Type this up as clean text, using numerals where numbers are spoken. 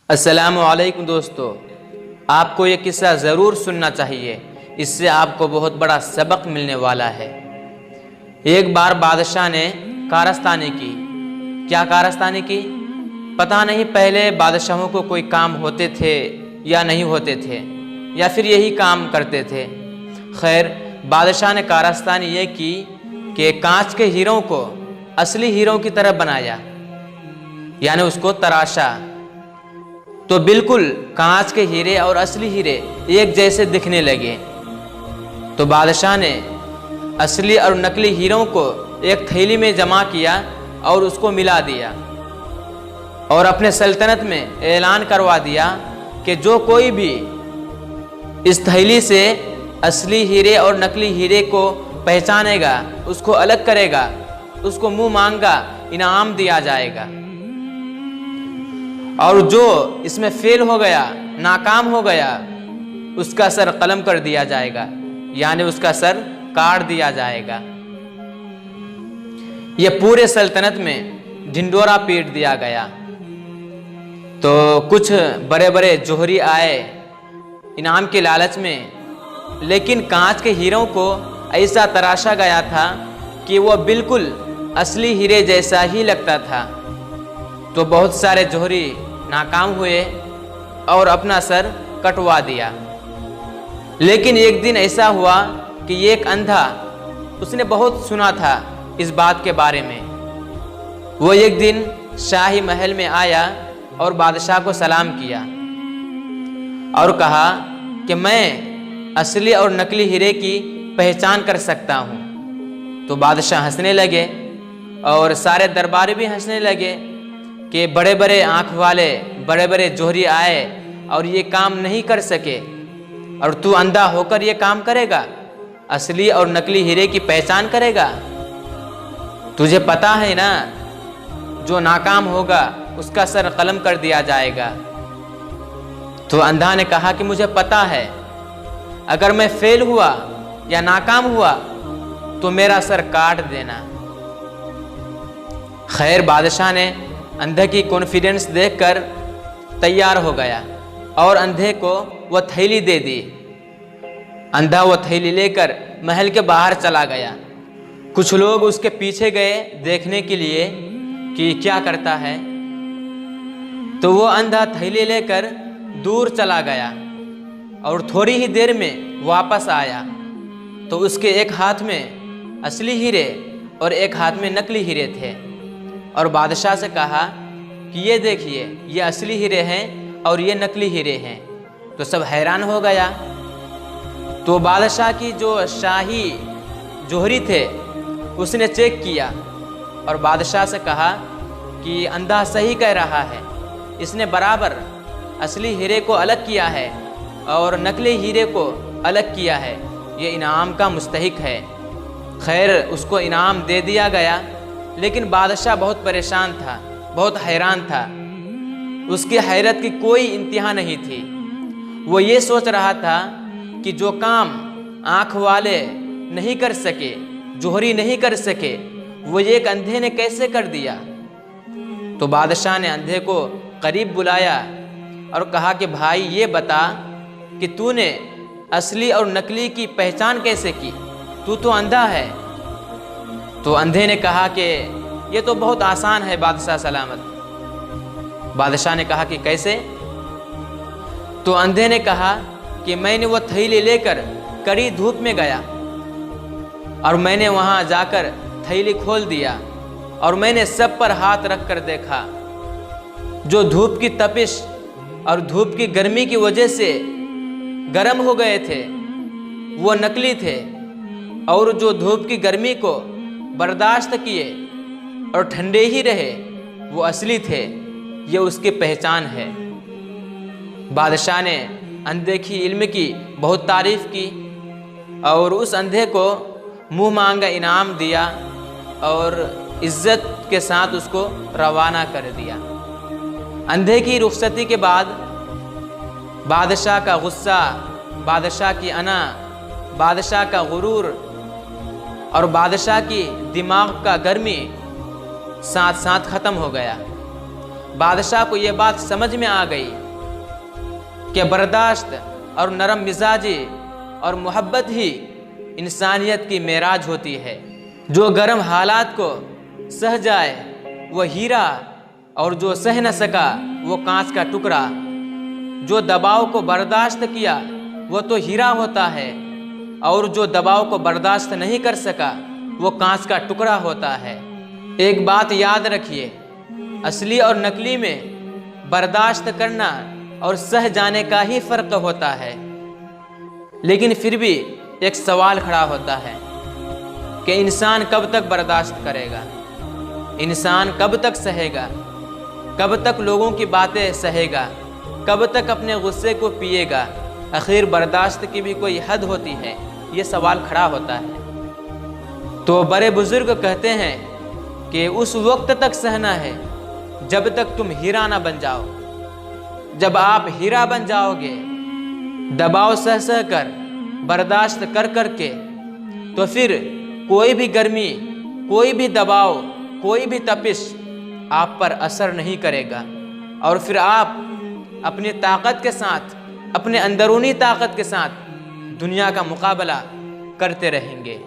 السلام علیکم دوستو، آپ کو یہ قصہ ضرور سننا چاہیے، اس سے آپ کو بہت بڑا سبق ملنے والا ہے۔ ایک بار بادشاہ نے کارستانی کی۔ کیا کارستانی کی؟ پتہ نہیں پہلے بادشاہوں کو کوئی کام ہوتے تھے یا نہیں ہوتے تھے، یا پھر یہی کام کرتے تھے۔ خیر، بادشاہ نے کارستانی یہ کی کہ کانچ کے ہیروں کو اصلی ہیروں کی طرح بنایا، یعنی اس کو تراشا تو بالکل کانچ کے ہیرے اور اصلی ہیرے ایک جیسے دکھنے لگے۔ تو بادشاہ نے اصلی اور نقلی ہیروں کو ایک تھیلی میں جمع کیا اور اس کو ملا دیا، اور اپنے سلطنت میں اعلان کروا دیا کہ جو کوئی بھی اس تھیلی سے اصلی ہیرے اور نقلی ہیرے کو پہچانے گا، اس کو الگ کرے گا، اس کو منہ مانگا انعام دیا جائے گا، اور جو اس میں فیل ہو گیا، ناکام ہو گیا، اس کا سر قلم کر دیا جائے گا، یعنی اس کا سر کاٹ دیا جائے گا۔ یہ پورے سلطنت میں ڈھنڈورا پیٹ دیا گیا۔ تو کچھ بڑے بڑے جوہری آئے انعام کے لالچ میں، لیکن کانچ کے ہیروں کو ایسا تراشا گیا تھا کہ وہ بالکل اصلی ہیرے جیسا ہی لگتا تھا۔ تو بہت سارے جوہری ناکام ہوئے اور اپنا سر کٹوا دیا۔ لیکن ایک دن ایسا ہوا کہ ایک اندھا، اس نے بہت سنا تھا اس بات کے بارے میں۔ وہ ایک دن شاہی محل میں آیا اور بادشاہ کو سلام کیا اور کہا کہ میں اصلی اور نقلی ہیرے کی پہچان کر سکتا ہوں۔ تو بادشاہ ہنسنے لگے اور سارے درباری بھی ہنسنے لگے کہ بڑے بڑے آنکھ والے بڑے بڑے جوہری آئے اور یہ کام نہیں کر سکے، اور تو اندھا ہو کر یہ کام کرے گا، اصلی اور نقلی ہیرے کی پہچان کرے گا؟ تجھے پتا ہے نا، جو ناکام ہوگا اس کا سر قلم کر دیا جائے گا۔ تو اندھا نے کہا کہ مجھے پتا ہے، اگر میں فیل ہوا یا ناکام ہوا تو میرا سر کاٹ دینا۔ خیر، بادشاہ نے اندھے کی کانفیڈنس دیکھ کر تیار ہو گیا اور اندھے کو وہ تھیلی دے دی۔ اندھا وہ تھیلی لے کر محل کے باہر چلا گیا۔ کچھ لوگ اس کے پیچھے گئے دیکھنے کے لیے کہ کیا کرتا ہے۔ تو وہ اندھا تھیلی لے کر دور چلا گیا اور تھوڑی ہی دیر میں واپس آیا۔ تو اس کے ایک ہاتھ میں اصلی ہیرے اور ایک ہاتھ میں نقلی ہیرے تھے، اور بادشاہ سے کہا کہ یہ دیکھیے، یہ اصلی ہیرے ہیں اور یہ نقلی ہیرے ہیں۔ تو سب حیران ہو گیا۔ تو بادشاہ کی جو شاہی جوہری تھے اس نے چیک کیا اور بادشاہ سے کہا کہ اندھا صحیح کہہ رہا ہے، اس نے برابر اصلی ہیرے کو الگ کیا ہے اور نقلی ہیرے کو الگ کیا ہے، یہ انعام کا مستحق ہے۔ خیر، اس کو انعام دے دیا گیا، لیکن بادشاہ بہت پریشان تھا، بہت حیران تھا۔ اس کی حیرت کی کوئی انتہا نہیں تھی۔ وہ یہ سوچ رہا تھا کہ جو کام آنکھ والے نہیں کر سکے، جوہری نہیں کر سکے، وہ ایک اندھے نے کیسے کر دیا۔ تو بادشاہ نے اندھے کو قریب بلایا اور کہا کہ بھائی، یہ بتا کہ تو نے اصلی اور نقلی کی پہچان کیسے کی؟ تو اندھا ہے۔ تو اندھے نے کہا کہ یہ تو بہت آسان ہے بادشاہ سلامت۔ بادشاہ نے کہا کہ کیسے؟ تو اندھے نے کہا کہ میں نے وہ تھیلی لے کر کڑی دھوپ میں گیا، اور میں نے وہاں جا کر تھیلی کھول دیا، اور میں نے سب پر ہاتھ رکھ کر دیکھا۔ جو دھوپ کی تپش اور دھوپ کی گرمی کی وجہ سے گرم ہو گئے تھے وہ نقلی تھے، اور جو دھوپ کی گرمی کو برداشت کیے اور ٹھنڈے ہی رہے وہ اصلی تھے۔ یہ اس کی پہچان ہے۔ بادشاہ نے اندھے کی علم کی بہت تعریف کی اور اس اندھے کو منہ مانگا انعام دیا اور عزت کے ساتھ اس کو روانہ کر دیا۔ اندھے کی رخصتی کے بعد بادشاہ کا غصہ، بادشاہ کی انا، بادشاہ کا غرور اور بادشاہ کی دماغ کا گرمی ساتھ ساتھ ختم ہو گیا، بادشاہ کو یہ بات سمجھ میں آ گئی کہ برداشت اور نرم مزاجی اور محبت ہی انسانیت کی معراج ہوتی ہے۔ جو گرم حالات کو سہ جائے وہ ہیرا، اور جو سہ نہ سکا وہ کانچ کا ٹکڑا۔ جو دباؤ کو برداشت کیا وہ تو ہیرا ہوتا ہے، اور جو دباؤ کو برداشت نہیں کر سکا وہ کانچ کا ٹکڑا ہوتا ہے۔ ایک بات یاد رکھیے، اصلی اور نقلی میں برداشت کرنا اور سہ جانے کا ہی فرق ہوتا ہے۔ لیکن پھر بھی ایک سوال کھڑا ہوتا ہے کہ انسان کب تک برداشت کرے گا؟ انسان کب تک سہے گا؟ کب تک لوگوں کی باتیں سہے گا؟ کب تک اپنے غصے کو پیے گا؟ آخر برداشت کی بھی کوئی حد ہوتی ہے، یہ سوال کھڑا ہوتا ہے۔ تو بڑے بزرگ کہتے ہیں کہ اس وقت تک سہنا ہے جب تک تم ہیرا نہ بن جاؤ۔ جب آپ ہیرا بن جاؤ گے، دباؤ سہ سہ کر، برداشت کر کر کے، تو پھر کوئی بھی گرمی، کوئی بھی دباؤ، کوئی بھی تپش آپ پر اثر نہیں کرے گا، اور پھر آپ اپنی طاقت کے ساتھ، اپنے اندرونی طاقت کے ساتھ دنیا کا مقابلہ کرتے رہیں گے۔